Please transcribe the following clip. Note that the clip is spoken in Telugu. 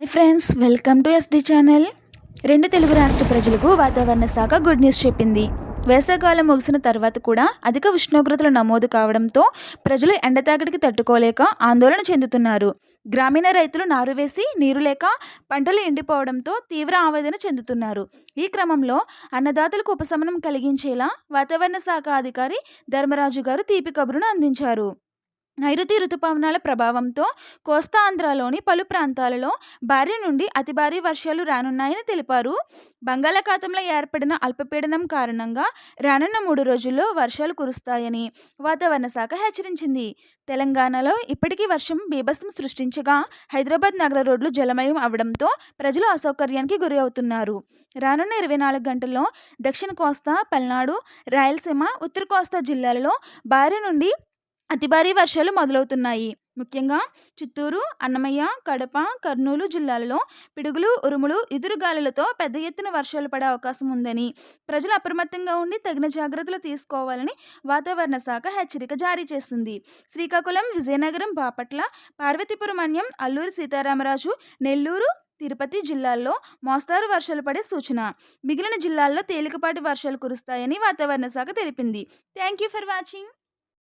Hi friends, welcome to SD channel. రెండు తెలుగు రాష్ట్ర ప్రజలకు వాతావరణ శాఖ గుడ్ న్యూస్ చెప్పింది. వేసవికాలం ముగిసిన తర్వాత కూడా అధిక ఉష్ణోగ్రతలు నమోదు కావడంతో ప్రజలు ఎండతాకిడికి తట్టుకోలేక ఆందోళన చెందుతున్నారు. గ్రామీణ రైతులు నారు వేసి నీరు లేక పంటలు ఎండిపోవడంతో తీవ్ర ఆవేదన చెందుతున్నారు. ఈ క్రమంలో అన్నదాతలకు ఉపశమనం కలిగించేలా వాతావరణ శాఖ అధికారి ధర్మరాజు గారు తీపి కబురును అందించారు. నైరుతి రుతుపవనాల ప్రభావంతో కోస్తా ఆంధ్రాలోని పలు ప్రాంతాలలో భారీ నుండి అతి భారీ వర్షాలు రానున్నాయని తెలిపారు. బంగాళాఖాతంలో ఏర్పడిన అల్పపీడనం కారణంగా రానున్న 3 రోజుల్లో వర్షాలు కురుస్తాయని వాతావరణ శాఖ హెచ్చరించింది. తెలంగాణలో ఇప్పటికీ వర్షం బీభత్సం సృష్టించగా హైదరాబాద్ నగర రోడ్లు జలమయం అవడంతో ప్రజలు అసౌకర్యానికి గురి అవుతున్నారు. రానున్న 24 గంటల్లో దక్షిణ కోస్తా, పల్నాడు, రాయలసీమ, ఉత్తర కోస్తా జిల్లాలలో భారీ నుండి అతి భారీ వర్షాలు మొదలవుతున్నాయి. ముఖ్యంగా చిత్తూరు, అన్నమయ్య, కడప, కర్నూలు జిల్లాలలో పిడుగులు, ఉరుములు, ఎదురుగాలులతో పెద్ద ఎత్తున వర్షాలు పడే అవకాశం ఉందని ప్రజలు అప్రమత్తంగా ఉండి తగిన జాగ్రత్తలు తీసుకోవాలని వాతావరణ శాఖ హెచ్చరిక జారీ చేసింది. శ్రీకాకుళం, విజయనగరం, బాపట్ల, పార్వతీపురం మన్యం, అల్లూరి సీతారామరాజు, నెల్లూరు, తిరుపతి జిల్లాల్లో మోస్తారు వర్షాలు పడే సూచన. మిగిలిన జిల్లాల్లో తేలికపాటి వర్షాలు కురుస్తాయని వాతావరణ శాఖ తెలిపింది. Thank you for watching.